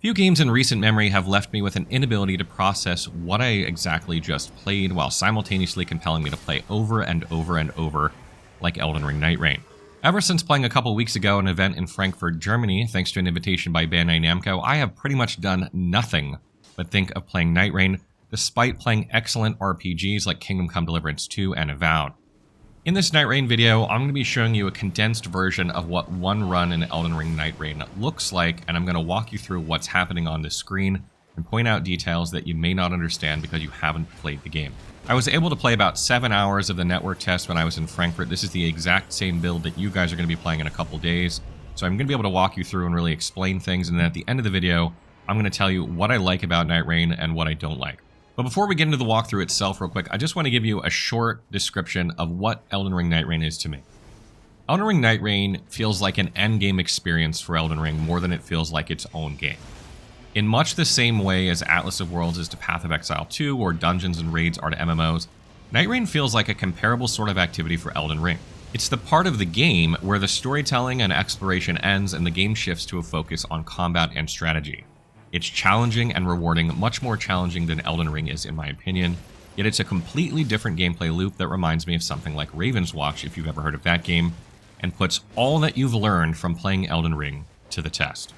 Few games in recent memory have left me with an inability to process what I exactly just played while simultaneously compelling me to play over and over and over like Elden Ring Nightreign. Ever since playing a couple weeks ago an event in Frankfurt, Germany, thanks to an invitation by Bandai Namco, I have pretty much done nothing but think of playing Nightreign, despite playing excellent RPGs like Kingdom Come Deliverance 2 and Avowed. In this Nightreign video, I'm going to be showing you a condensed version of what one run in Elden Ring Nightreign looks like, and I'm going to walk you through what's happening on the screen and point out details that you may not understand because you haven't played the game. I was able to play about 7 hours of the network test when I was in Frankfurt. This is the exact same build that you guys are going to be playing in a couple days, so I'm going to be able to walk you through and really explain things, and then at the end of the video, I'm going to tell you what I like about Nightreign and what I don't like. But before we get into the walkthrough itself real quick, I just want to give you a short description of what Elden Ring Nightreign is to me. Elden Ring Nightreign feels like an endgame experience for Elden Ring more than it feels like its own game. In much the same way as Atlas of Worlds is to Path of Exile 2 or Dungeons and Raids are to MMOs, Nightreign feels like a comparable sort of activity for Elden Ring. It's the part of the game where the storytelling and exploration ends and the game shifts to a focus on combat and strategy. It's challenging and rewarding, much more challenging than Elden Ring is in my opinion, yet it's a completely different gameplay loop that reminds me of something like Raven's Watch, if you've ever heard of that game, and puts all that you've learned from playing Elden Ring to the test.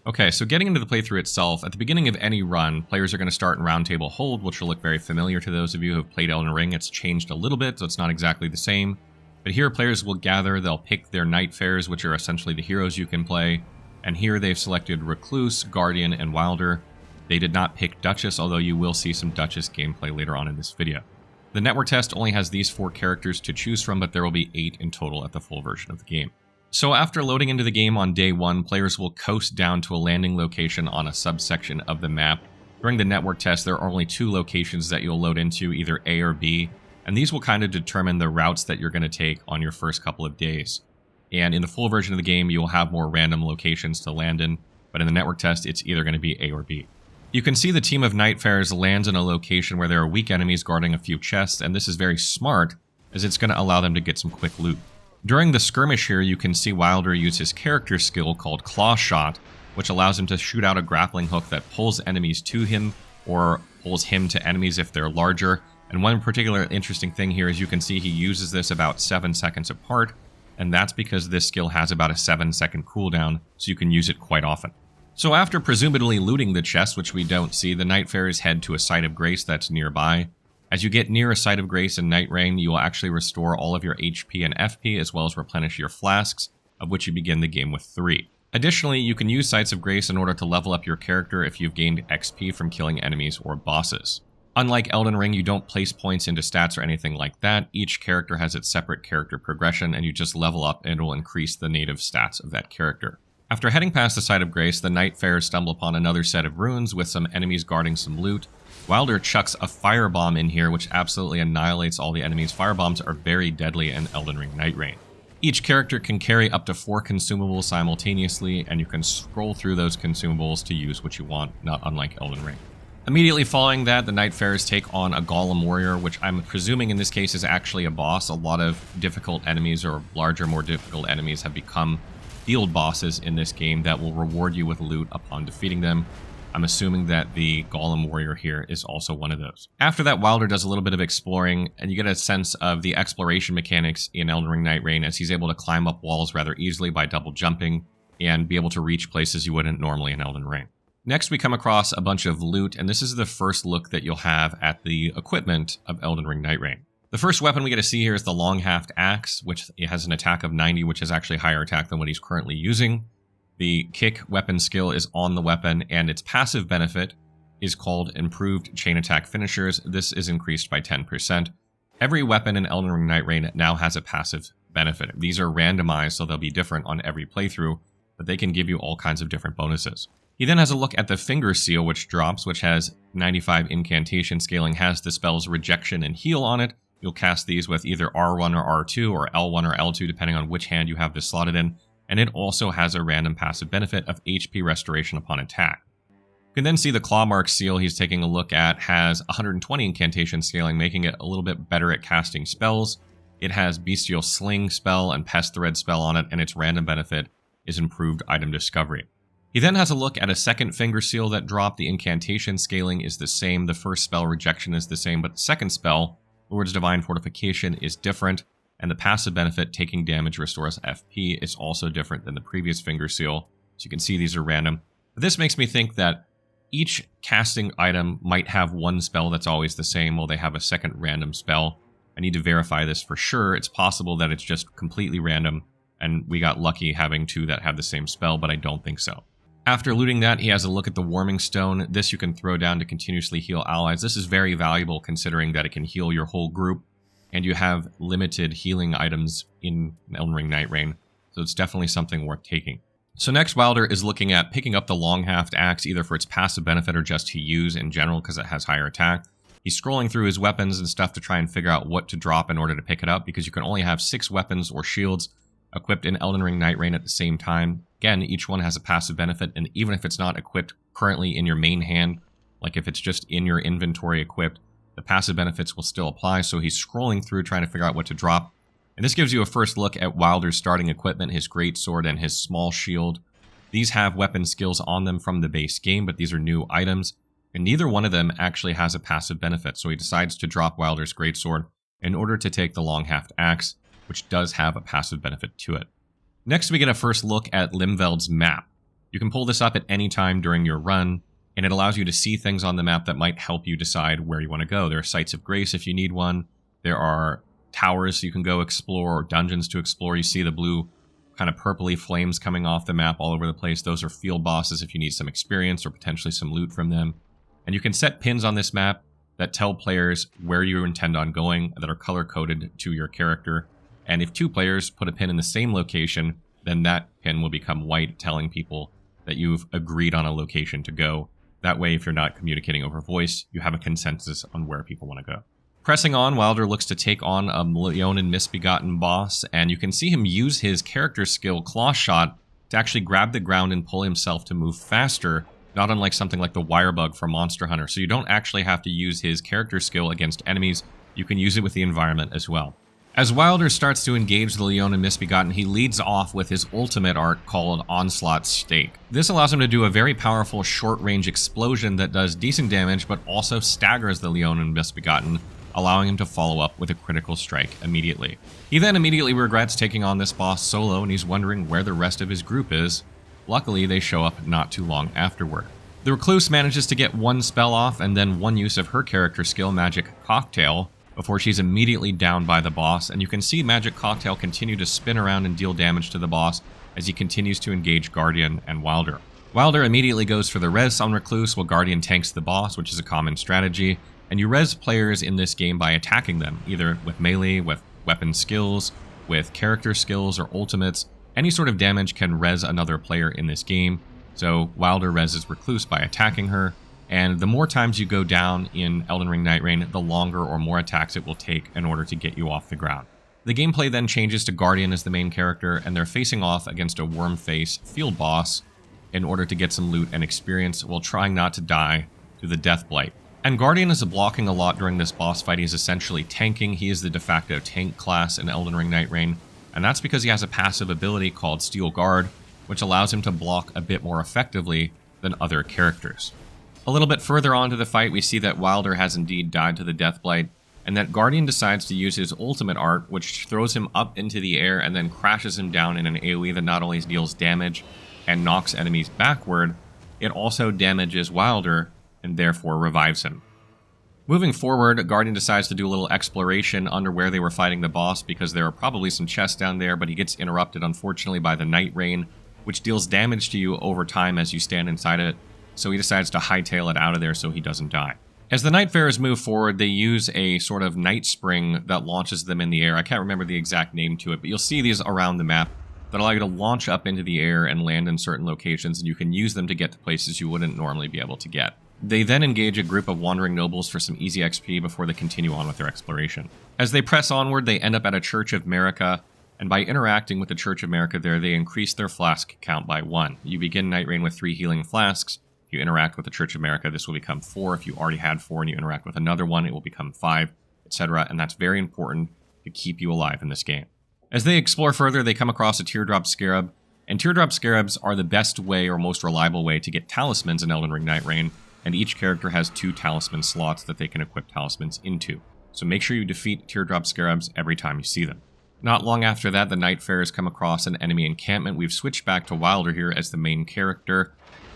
Okay, so getting into the playthrough itself, at the beginning of any run, players are going to start in Round Table Hold, which will look very familiar to those of you who have played Elden Ring. It's changed a little bit, so it's not exactly the same, but here players will gather, they'll pick their Night Fares, which are essentially the heroes you can play. And here they've selected Recluse, Guardian, and Wilder. They did not pick Duchess, although you will see some Duchess gameplay later on in this video. The network test only has these 4 characters to choose from, but there will be 8 in total at the full version of the game. So after loading into the game on day 1, players will coast down to a landing location on a subsection of the map. During the network test, there are only 2 locations that you'll load into, either A or B, and these will kind of determine the routes that you're going to take on your first couple of days. And in the full version of the game, you'll have more random locations to land in, but in the network test, it's either going to be A or B. You can see the team of Nightfarers lands in a location where there are weak enemies guarding a few chests, and this is very smart, as it's going to allow them to get some quick loot. During the skirmish here, you can see Wilder use his character skill called Claw Shot, which allows him to shoot out a grappling hook that pulls enemies to him, or pulls him to enemies if they're larger. And one particular interesting thing here is you can see he uses this about 7 seconds apart, and that's because this skill has about a 7-second cooldown, so you can use it quite often. So after presumably looting the chest, which we don't see, the Nightfarers head to a Site of Grace that's nearby. As you get near a Site of Grace in Nightreign, you will actually restore all of your HP and FP, as well as replenish your flasks, of which you begin the game with 3. Additionally, you can use Sites of Grace in order to level up your character if you've gained XP from killing enemies or bosses. Unlike Elden Ring, you don't place points into stats or anything like that. Each character has its separate character progression, and you just level up and it will increase the native stats of that character. After heading past the Site of Grace, the Nightfarers stumble upon another set of ruins with some enemies guarding some loot. Wilder chucks a firebomb in here, which absolutely annihilates all the enemies. Firebombs are very deadly in Elden Ring Nightreign. Each character can carry up to 4 consumables simultaneously, and you can scroll through those consumables to use what you want, not unlike Elden Ring. Immediately following that, the Nightfarers take on a Golem Warrior, which I'm presuming in this case is actually a boss. A lot of difficult enemies or larger, more difficult enemies have become field bosses in this game that will reward you with loot upon defeating them. I'm assuming that the Golem Warrior here is also one of those. After that, Wilder does a little bit of exploring, and you get a sense of the exploration mechanics in Elden Ring Nightreign as he's able to climb up walls rather easily by double jumping and be able to reach places you wouldn't normally in Elden Ring. Next, we come across a bunch of loot, and this is the first look that you'll have at the equipment of Elden Ring Nightreign. The first weapon we get to see here is the Long-Haft Axe, which has an attack of 90, which is actually higher attack than what he's currently using. The kick weapon skill is on the weapon, and its passive benefit is called Improved Chain Attack Finishers. This is increased by 10%. Every weapon in Elden Ring Nightreign now has a passive benefit. These are randomized, so they'll be different on every playthrough, but they can give you all kinds of different bonuses. He then has a look at the Finger Seal, which drops, which has 95 incantation scaling, has the spells Rejection and Heal on it. You'll cast these with either R1 or R2 or L1 or L2, depending on which hand you have this slotted in. And it also has a random passive benefit of HP restoration upon attack. You can then see the Clawmark Seal he's taking a look at has 120 incantation scaling, making it a little bit better at casting spells. It has Bestial Sling spell and Pest Thread spell on it, and its random benefit is improved item discovery. He then has a look at a second finger seal that dropped. The incantation scaling is the same. The first spell, Rejection, is the same, but the second spell, Lord's Divine Fortification, is different, and the passive benefit, Taking Damage Restores FP, is also different than the previous finger seal. So you can see these are random. But this makes me think that each casting item might have one spell that's always the same, while they have a second random spell. I need to verify this for sure. It's possible that it's just completely random, and we got lucky having two that have the same spell, but I don't think so. After looting that, he has a look at the Warming Stone. This you can throw down to continuously heal allies. This is very valuable considering that it can heal your whole group, and you have limited healing items in Elden Ring Nightreign, so it's definitely something worth taking. So next, Wilder is looking at picking up the Long-Haft Axe, either for its passive benefit or just to use in general because it has higher attack. He's scrolling through his weapons and stuff to try and figure out what to drop in order to pick it up, because you can only have 6 weapons or shields equipped in Elden Ring Nightreign at the same time. Again, each one has a passive benefit, and even if it's not equipped currently in your main hand, like if it's just in your inventory equipped, the passive benefits will still apply. So he's scrolling through trying to figure out what to drop. And this gives you a first look at Wilder's starting equipment, his greatsword and his small shield. These have weapon skills on them from the base game, but these are new items, and neither one of them actually has a passive benefit. So he decides to drop Wilder's greatsword in order to take the Long-Haft Axe, which does have a passive benefit to it. Next, we get a first look at Limveld's map. You can pull this up at any time during your run, and it allows you to see things on the map that might help you decide where you want to go. There are sites of grace if you need one. There are towers you can go explore, or dungeons to explore. You see the blue kind of purpley flames coming off the map all over the place. Those are field bosses if you need some experience or potentially some loot from them. And you can set pins on this map that tell players where you intend on going, that are color-coded to your character. And if 2 players put a pin in the same location, then that pin will become white, telling people that you've agreed on a location to go. That way, if you're not communicating over voice, you have a consensus on where people want to go. Pressing on, Wilder looks to take on a Leonin Misbegotten boss, and you can see him use his character skill, Claw Shot, to actually grab the ground and pull himself to move faster, not unlike something like the Wirebug from Monster Hunter. So you don't actually have to use his character skill against enemies, you can use it with the environment as well. As Wilder starts to engage the Leonin Misbegotten, he leads off with his ultimate art called Onslaught Stake. This allows him to do a very powerful short-range explosion that does decent damage, but also staggers the Leonin Misbegotten, allowing him to follow up with a critical strike immediately. He then immediately regrets taking on this boss solo, and he's wondering where the rest of his group is. Luckily, they show up not too long afterward. The Recluse manages to get one spell off, and then one use of her character skill, Magic Cocktail, before she's immediately downed by the boss, and you can see Magic Cocktail continue to spin around and deal damage to the boss as he continues to engage Guardian and Wilder. Wilder immediately goes for the res on Recluse while Guardian tanks the boss, which is a common strategy, and you res players in this game by attacking them, either with melee, with weapon skills, with character skills, or ultimates. Any sort of damage can res another player in this game, so Wilder reses Recluse by attacking her, and the more times you go down in Elden Ring Nightreign, the longer or more attacks it will take in order to get you off the ground. The gameplay then changes to Guardian as the main character, and they're facing off against a Wormface field boss in order to get some loot and experience while trying not to die to the Death Blight. And Guardian is blocking a lot during this boss fight. He's essentially tanking. He is the de facto tank class in Elden Ring Nightreign, and that's because he has a passive ability called Steel Guard, which allows him to block a bit more effectively than other characters. A little bit further on to the fight, we see that Wilder has indeed died to the Deathblight, and that Guardian decides to use his ultimate art, which throws him up into the air and then crashes him down in an AoE that not only deals damage and knocks enemies backward, it also damages Wilder and therefore revives him. Moving forward, Guardian decides to do a little exploration under where they were fighting the boss, because there are probably some chests down there, but he gets interrupted unfortunately by the Night Rain, which deals damage to you over time as you stand inside it. So he decides to hightail it out of there so he doesn't die. As the Nightfarers move forward, they use a sort of night spring that launches them in the air. I can't remember the exact name to it, but you'll see these around the map that allow you to launch up into the air and land in certain locations, and you can use them to get to places you wouldn't normally be able to get. They then engage a group of wandering nobles for some easy XP before they continue on with their exploration. As they press onward, they end up at a Church of Marika, and by interacting with the Church of Marika there, they increase their flask count by 1. You begin Nightreign with 3 healing flasks. If you interact with the Church of Marika, this will become 4. If you already had 4 and you interact with another one, it will become 5, etc. And that's very important to keep you alive in this game. As they explore further, they come across a Teardrop Scarab, And Teardrop Scarabs are the best way or most reliable way to get talismans in Elden Ring Nightreign, and each character has 2 talisman slots that they can equip talismans into. So make sure you defeat Teardrop Scarabs every time you see them. Not long after that, the Nightfarers come across an enemy encampment. We've switched back to Wilder here as the main character,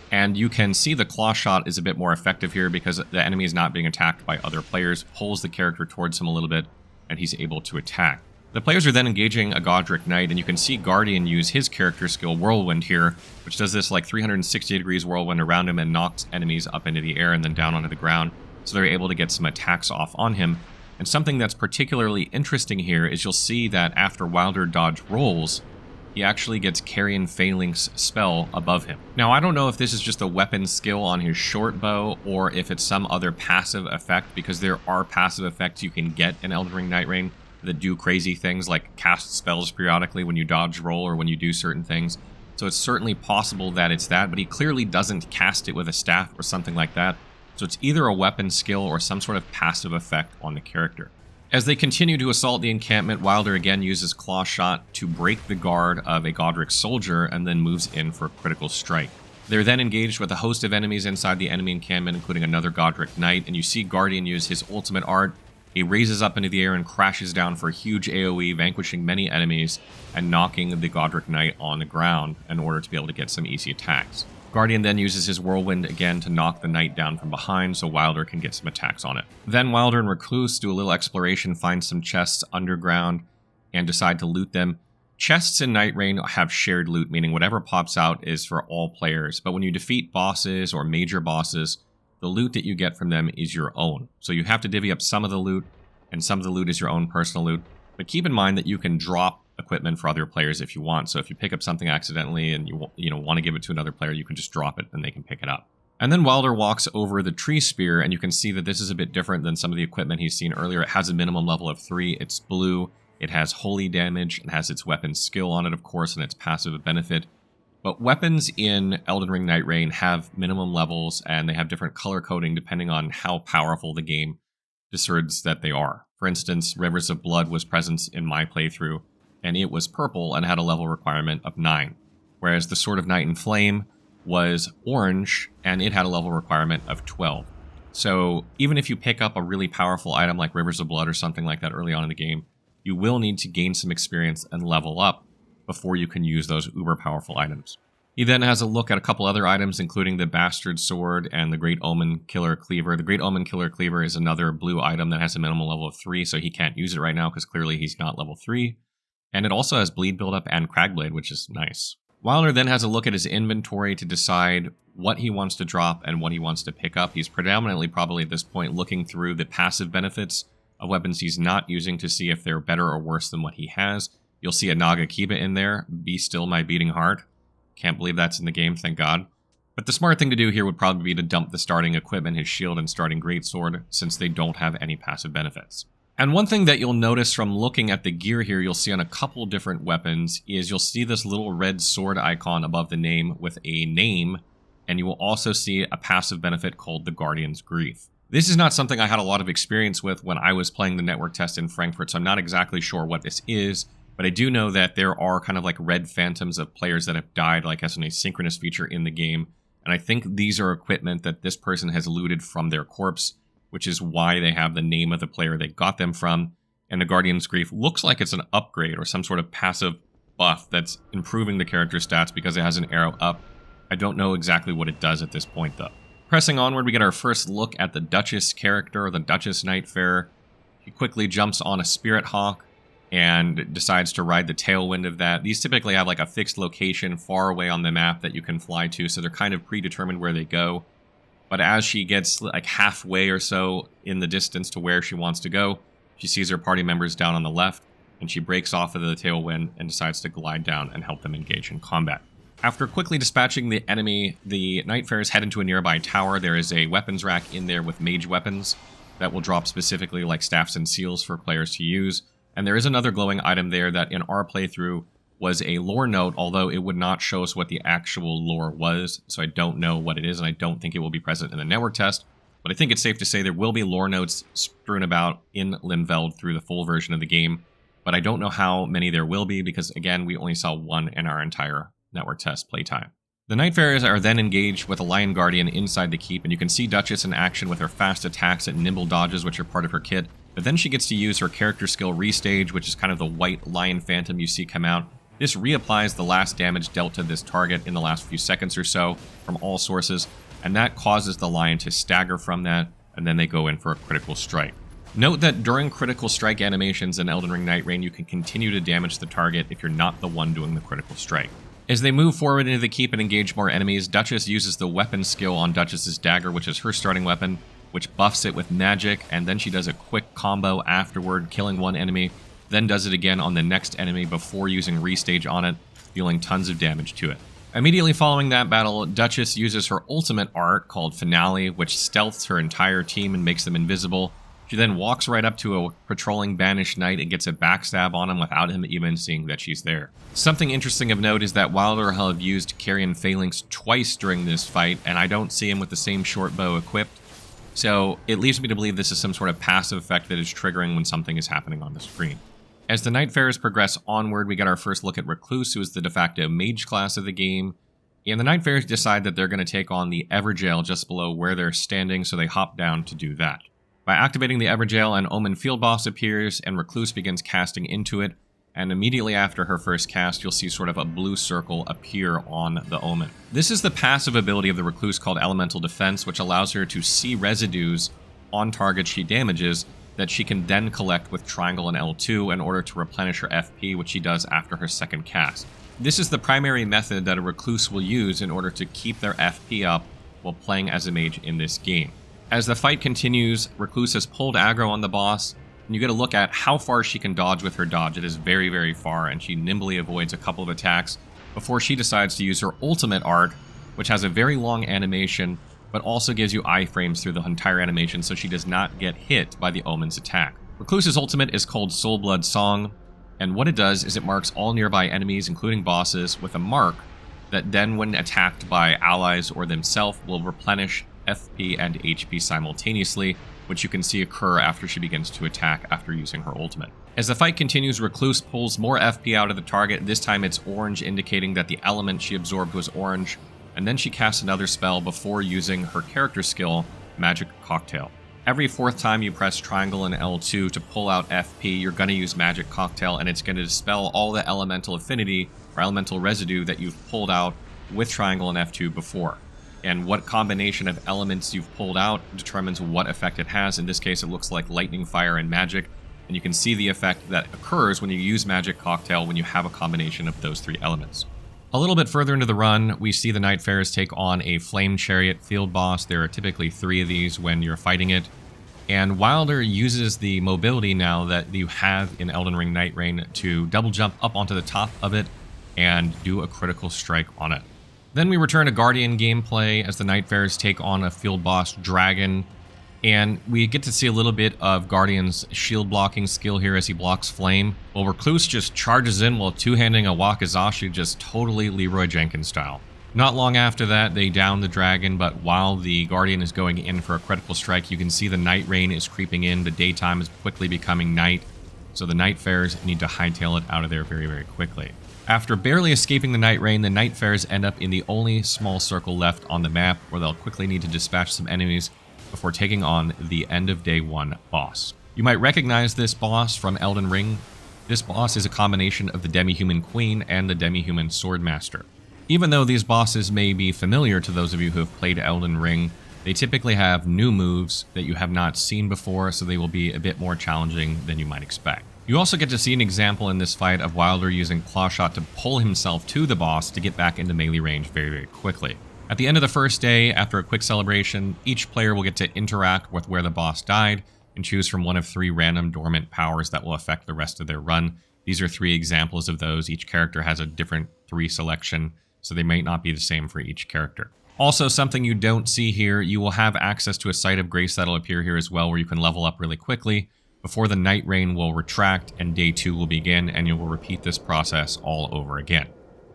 and you can see the claw shot is a bit more effective here because the enemy is not being attacked by other players, pulls the character towards him a little bit, and he's able to attack. The players are then engaging a Godric Knight, and you can see Guardian use his character skill, Whirlwind here, which does this like 360 degrees whirlwind around him and knocks enemies up into the air and then down onto the ground, so they're able to get some attacks off on him. And something that's particularly interesting here is you'll see that after Wilder dodge rolls, he actually gets Carrion Phalanx spell above him. Now, I don't know if this is just a weapon skill on his short bow or if it's some other passive effect, because there are passive effects you can get in Elden Ring Nightreign that do crazy things like cast spells periodically when you dodge roll or when you do certain things. So it's certainly possible that it's that, but he clearly doesn't cast it with a staff or something like that. So it's either a weapon skill or some sort of passive effect on the character. As they continue to assault the encampment, Wilder again uses Claw Shot to break the guard of a Godric soldier and then moves in for a critical strike. They're then engaged with a host of enemies inside the enemy encampment, including another Godric Knight, and you see Guardian use his ultimate art. He raises up into the air and crashes down for a huge AoE, vanquishing many enemies and knocking the Godric Knight on the ground in order to be able to get some easy attacks. Guardian then uses his Whirlwind again to knock the Knight down from behind so Wilder can get some attacks on it. Then Wilder and Recluse do a little exploration, find some chests underground, and decide to loot them. Chests in Nightreign have shared loot, meaning whatever pops out is for all players, but when you defeat bosses or major bosses, the loot that you get from them is your own. So you have to divvy up some of the loot, and some of the loot is your own personal loot. But keep in mind that you can drop equipment for other players if you want. So if you pick up something accidentally and you want to give it to another player, you can just drop it and they can pick it up. And then Wilder walks over the tree spear, and you can see that this is a bit different than some of the equipment he's seen earlier. It has a minimum level of 3. It's blue. It has holy damage. It has its weapon skill on it, of course, and its passive benefit. But weapons in Elden Ring Nightreign have minimum levels, and they have different color coding depending on how powerful the game discerns that they are. For instance, Rivers of Blood was present in my playthrough, and it was purple and had a level requirement of 9. Whereas the Sword of Night and Flame was orange, and it had a level requirement of 12. So even if you pick up a really powerful item like Rivers of Blood or something like that early on in the game, you will need to gain some experience and level up before you can use those uber powerful items. He then has a look at a couple other items, including the Bastard Sword and the Great Omen Killer Cleaver. The Great Omen Killer Cleaver is another blue item that has a minimum level of 3, so he can't use it right now because clearly he's not level 3. And it also has Bleed Buildup and Cragblade, which is nice. Wilder then has a look at his inventory to decide what he wants to drop and what he wants to pick up. He's predominantly probably at this point looking through the passive benefits of weapons he's not using to see if they're better or worse than what he has. You'll see a Naga Kiba in there. Be Still My Beating Heart. Can't believe that's in the game, thank God. But the smart thing to do here would probably be to dump the starting equipment, his shield and starting greatsword, since they don't have any passive benefits. And one thing that you'll notice from looking at the gear here, you'll see on a couple different weapons, is you'll see this little red sword icon above the name with a name, and you will also see a passive benefit called the Guardian's Grief. This is not something I had a lot of experience with when I was playing the network test in Frankfurt, so I'm not exactly sure what this is. But I do know that there are kind of like red phantoms of players that have died, like as an asynchronous feature in the game. And I think these are equipment that this person has looted from their corpse, which is why they have the name of the player they got them from. And the Guardian's Grief looks like it's an upgrade or some sort of passive buff that's improving the character's stats because it has an arrow up. I don't know exactly what it does at this point, though. Pressing onward, we get our first look at the Duchess character, the Duchess Nightfarer. She quickly jumps on a Spirit Hawk and decides to ride the tailwind of that. These typically have like a fixed location far away on the map that you can fly to, so they're kind of predetermined where they go. But as she gets like halfway or so in the distance to where she wants to go, she sees her party members down on the left, and she breaks off of the tailwind and decides to glide down and help them engage in combat. After quickly dispatching the enemy, the Nightfarers head into a nearby tower. There is a weapons rack in there with mage weapons that will drop specifically like staffs and seals for players to use. And there is another glowing item there that in our playthrough was a lore note, although it would not show us what the actual lore was, so I don't know what it is, and I don't think it will be present in the network test. But I think it's safe to say there will be lore notes strewn about in Limveld through the full version of the game, but I don't know how many there will be, because again, we only saw one in our entire network test playtime. The Nightfarers are then engaged with a Lion Guardian inside the keep, and you can see Duchess in action with her fast attacks and nimble dodges, which are part of her kit. But then she gets to use her character skill Restage, which is kind of the white Lion Phantom you see come out. This reapplies the last damage dealt to this target in the last few seconds or so from all sources, and that causes the Lion to stagger from that, and then they go in for a critical strike. Note that during critical strike animations in Elden Ring Nightreign, you can continue to damage the target if you're not the one doing the critical strike. As they move forward into the keep and engage more enemies, Duchess uses the weapon skill on Duchess's dagger, which is her starting weapon, which buffs it with magic, and then she does a quick combo afterward, killing one enemy, then does it again on the next enemy before using Restage on it, dealing tons of damage to it. Immediately following that battle, Duchess uses her ultimate art called Finale, which stealths her entire team and makes them invisible. She then walks right up to a patrolling banished knight and gets a backstab on him without him even seeing that she's there. Something interesting of note is that Wilder will have used Carrion Phalanx twice during this fight, and I don't see him with the same short bow equipped, so it leads me to believe this is some sort of passive effect that is triggering when something is happening on the screen. As the Nightfarers progress onward, we get our first look at Recluse, who is the de facto mage class of the game, and the Nightfarers decide that they're going to take on the Everjail just below where they're standing, so they hop down to do that. By activating the Everjail, an Omen field boss appears, and Recluse begins casting into it, and immediately after her first cast, you'll see sort of a blue circle appear on the Omen. This is the passive ability of the Recluse called Elemental Defense, which allows her to see residues on targets she damages that she can then collect with triangle and L2 in order to replenish her FP, which she does after her second cast. This is the primary method that a Recluse will use in order to keep their FP up while playing as a mage in this game. As the fight continues, Recluse has pulled aggro on the boss, and you get a look at how far she can dodge with her dodge. It is very, very far, and she nimbly avoids a couple of attacks before she decides to use her ultimate art, which has a very long animation, but also gives you iframes through the entire animation so she does not get hit by the Omen's attack. Recluse's ultimate is called Soul Blood Song, and what it does is it marks all nearby enemies, including bosses, with a mark that then, when attacked by allies or themselves, will replenish FP and HP simultaneously, which you can see occur after she begins to attack after using her ultimate. As the fight continues, Recluse pulls more FP out of the target. This time it's orange, indicating that the element she absorbed was orange, and then she casts another spell before using her character skill, Magic Cocktail. Every fourth time you press triangle and L2 to pull out FP, you're going to use Magic Cocktail, and it's going to dispel all the elemental affinity or elemental residue that you've pulled out with triangle and F2 before. And what combination of elements you've pulled out determines what effect it has. In this case, it looks like lightning, fire, and magic. And you can see the effect that occurs when you use Magic Cocktail when you have a combination of those three elements. A little bit further into the run, we see the Nightfarers take on a Flame Chariot field boss. There are typically 3 of these when you're fighting it. And Wilder uses the mobility now that you have in Elden Ring Nightreign to double jump up onto the top of it and do a critical strike on it. Then we return to Guardian gameplay as the Nightfarers take on a field boss Dragon, and we get to see a little bit of Guardian's shield blocking skill here as he blocks flame, while Recluse just charges in while two-handing a Wakizashi just totally Leroy Jenkins style. Not long after that, they down the Dragon, but while the Guardian is going in for a critical strike, you can see the night rain is creeping in, the daytime is quickly becoming night, so the Nightfarers need to hightail it out of there very, very quickly. After barely escaping the night rain, the Nightfarers end up in the only small circle left on the map, where they'll quickly need to dispatch some enemies before taking on the end of day 1 boss. You might recognize this boss from Elden Ring. This boss is a combination of the Demi-Human Queen and the Demi-Human Swordmaster. Even though these bosses may be familiar to those of you who have played Elden Ring, they typically have new moves that you have not seen before, so they will be a bit more challenging than you might expect. You also get to see an example in this fight of Wilder using Clawshot to pull himself to the boss to get back into melee range very, very quickly. At the end of the first day, after a quick celebration, each player will get to interact with where the boss died and choose from one of 3 random dormant powers that will affect the rest of their run. These are 3 examples of those. Each character has a different 3 selection, so they might not be the same for each character. Also, something you don't see here, you will have access to a Site of Grace that'll appear here as well, where you can level up really quickly before the night rain will retract and day 2 will begin, and you will repeat this process all over again.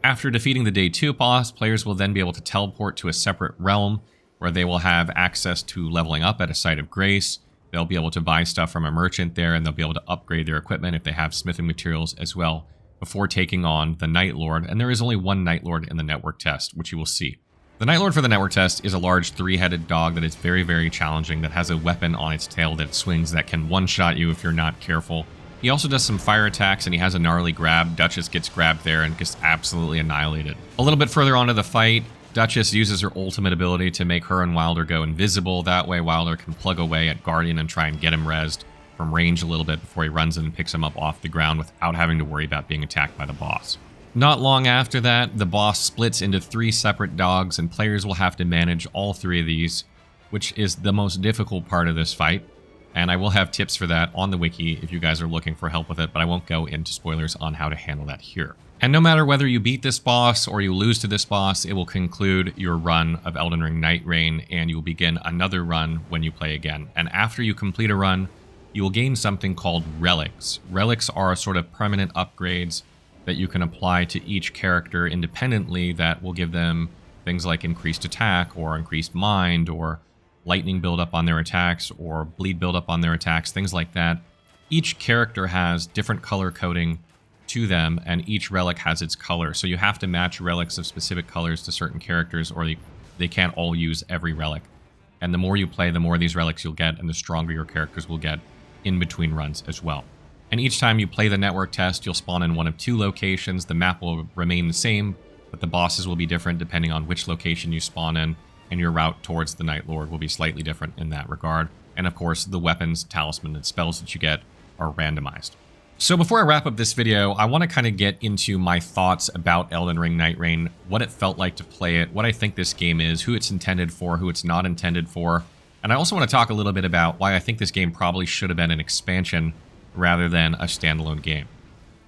After defeating the day 2 boss, players will then be able to teleport to a separate realm where they will have access to leveling up at a Site of Grace. They'll be able to buy stuff from a merchant there, and they'll be able to upgrade their equipment if they have smithing materials as well before taking on the Night Lord, and there is only one Night Lord in the network test, which you will see. The Night Lord for the network test is a large 3-headed dog that is very, very challenging, that has a weapon on its tail that swings that can one-shot you if you're not careful. He also does some fire attacks, and he has a gnarly grab. Duchess gets grabbed there and gets absolutely annihilated. A little bit further on to the fight, Duchess uses her ultimate ability to make her and Wilder go invisible. That way Wilder can plug away at Guardian and try and get him rezzed from range a little bit before he runs in and picks him up off the ground without having to worry about being attacked by the boss. Not long after that, the boss splits into 3 separate dogs, and players will have to manage all 3 of these, which is the most difficult part of this fight. And I will have tips for that on the wiki if you guys are looking for help with it, but I won't go into spoilers on how to handle that here. And no matter whether you beat this boss or you lose to this boss, it will conclude your run of Elden Ring Nightreign, and you will begin another run when you play again. And after you complete a run, you will gain something called relics. Relics are sort of permanent upgrades that you can apply to each character independently that will give them things like increased attack or increased mind or lightning buildup on their attacks or bleed buildup on their attacks, things like that. Each character has different color coding to them, and each relic has its color. So you have to match relics of specific colors to certain characters, or they can't all use every relic. And the more you play, the more of these relics you'll get, and the stronger your characters will get in between runs as well. And each time you play the network test, you'll spawn in one of 2 locations. The map will remain the same, but the bosses will be different depending on which location you spawn in, and your route towards the Night Lord will be slightly different in that regard. And of course, the weapons, talisman, and spells that you get are randomized. So before I wrap up this video, I want to kind of get into my thoughts about Elden Ring Nightreign, what it felt like to play it, what I think this game is, who it's intended for, who it's not intended for. And I also want to talk a little bit about why I think this game probably should have been an expansion rather than a standalone game.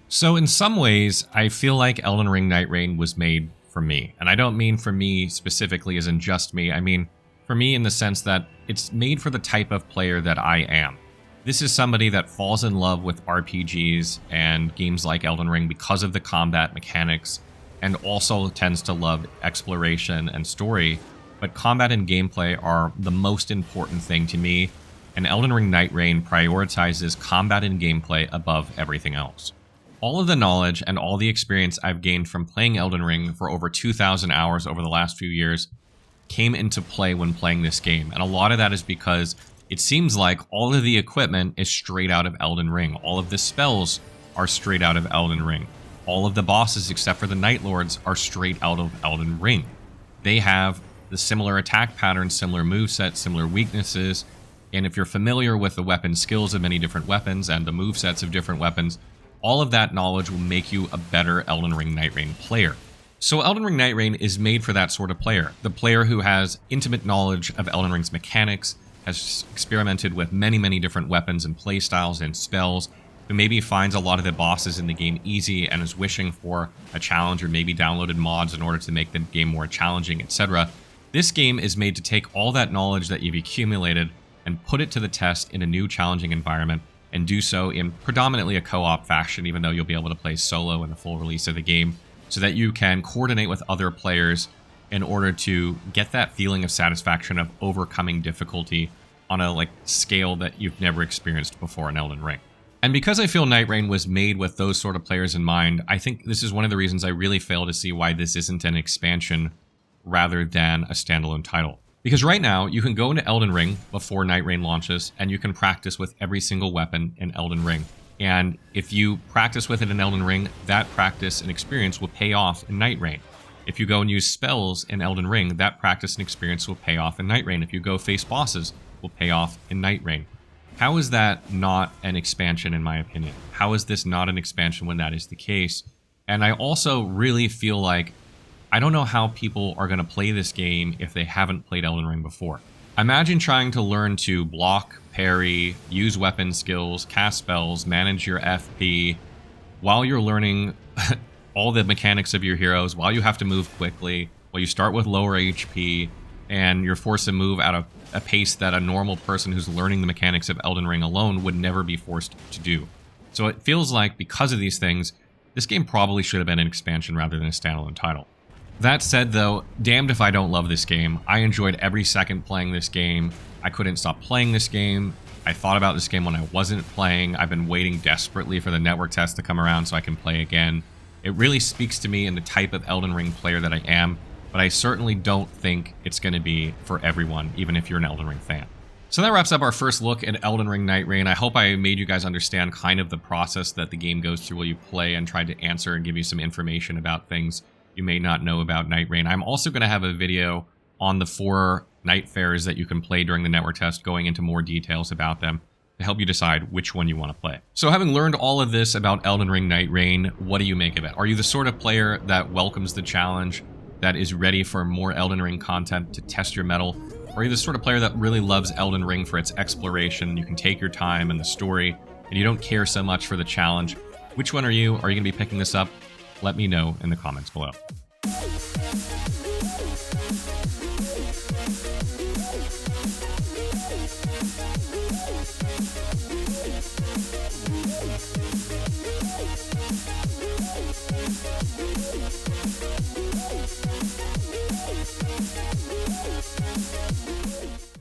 So in some ways, I feel like Elden Ring Nightreign was made for me. And I don't mean for me specifically as in just me. I mean for me in the sense that it's made for the type of player that I am. This is somebody that falls in love with RPGs and games like Elden Ring because of the combat mechanics, and also tends to love exploration and story. But combat and gameplay are the most important thing to me, and Elden Ring Nightreign prioritizes combat and gameplay above everything else. All of the knowledge and all the experience I've gained from playing Elden Ring for over 2,000 hours over the last few years came into play when playing this game. And a lot of that is because it seems like all of the equipment is straight out of Elden Ring. All of the spells are straight out of Elden Ring. All of the bosses, except for the Night Lords, are straight out of Elden Ring. They have the similar attack patterns, similar movesets, similar weaknesses. And if you're familiar with the weapon skills of many different weapons and the movesets of different weapons, all of that knowledge will make you a better Elden Ring Nightreign player. So Elden Ring Nightreign is made for that sort of player. The player who has intimate knowledge of Elden Ring's mechanics, has experimented with many, many different weapons and playstyles and spells, who maybe finds a lot of the bosses in the game easy and is wishing for a challenge, or maybe downloaded mods in order to make the game more challenging, etc. This game is made to take all that knowledge that you've accumulated and put it to the test in a new challenging environment, and do so in predominantly a co-op fashion, even though you'll be able to play solo in the full release of the game, so that you can coordinate with other players in order to get that feeling of satisfaction of overcoming difficulty on a scale that you've never experienced before in Elden Ring. And because I feel Nightreign was made with those sort of players in mind, I think this is one of the reasons I really fail to see why this isn't an expansion rather than a standalone title. Because right now, you can go into Elden Ring before Nightreign launches, and you can practice with every single weapon in Elden Ring. And if you practice with it in Elden Ring, that practice and experience will pay off in Nightreign. If you go and use spells in Elden Ring, that practice and experience will pay off in Nightreign. If you go face bosses, will pay off in Nightreign. How is that not an expansion, in my opinion? How is this not an expansion when that is the case? And I also really feel like I don't know how people are going to play this game if they haven't played Elden Ring before. Imagine trying to learn to block, parry, use weapon skills, cast spells, manage your FP, while you're learning all the mechanics of your heroes, while you have to move quickly, while you start with lower HP, and you're forced to move at a pace that a normal person who's learning the mechanics of Elden Ring alone would never be forced to do. So it feels like, because of these things, this game probably should have been an expansion rather than a standalone title. That said, though, damned if I don't love this game. I enjoyed every second playing this game. I couldn't stop playing this game. I thought about this game when I wasn't playing. I've been waiting desperately for the network test to come around so I can play again. It really speaks to me and the type of Elden Ring player that I am, but I certainly don't think it's going to be for everyone, even if you're an Elden Ring fan. So that wraps up our first look at Elden Ring Nightreign. I hope I made you guys understand kind of the process that the game goes through while you play and tried to answer and give you some information about things you may not know about Nightreign. I'm also going to have a video on the 4 night fairs that you can play during the network test, going into more details about them to help you decide which one you want to play. So having learned all of this about Elden Ring Nightreign, what do you make of it? Are you the sort of player that welcomes the challenge, that is ready for more Elden Ring content to test your mettle? Or are you the sort of player that really loves Elden Ring for its exploration? You can take your time and the story, and you don't care so much for the challenge. Which one are you? Are you going to be picking this up? Let me know in the comments below.